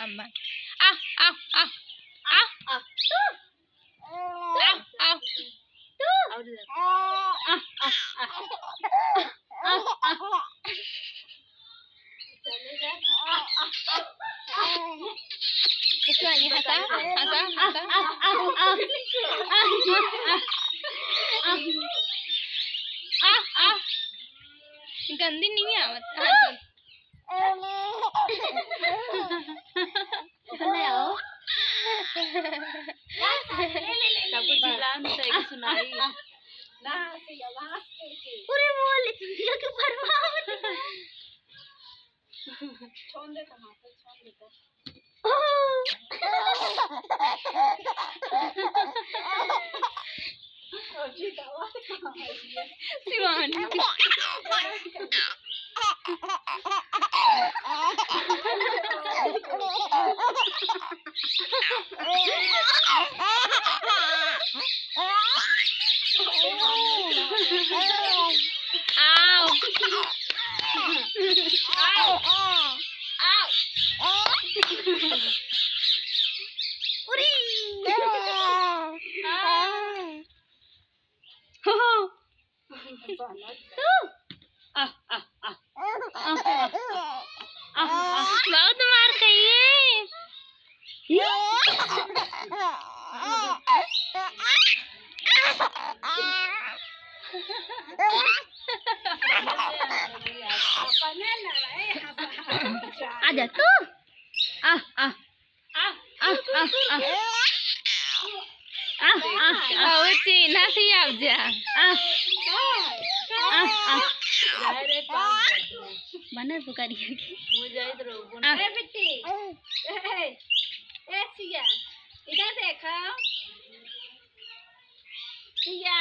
अम्मा आ आ आ आ आ तू आ आ तू आ आ आ इसको नहीं हंसा हंसा हंसा आ गंदी नहीं है मत सुनाई पूरे मोहल्ले के बर्बाद छोड़ दे छोड़ देता शिवानी बहुत मार खाइए आजा तू आ आ आ आ आ आ चीना थी आप जा बना पुकारिए अरे बेटी ए सिया इधर देखो सिया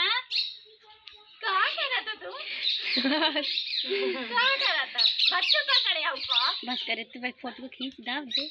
कहाँ कर रहा था तू कहाँ कर रहा था बच्चों का करे हमको बस करे तो भाई फोटो खींच दाब दे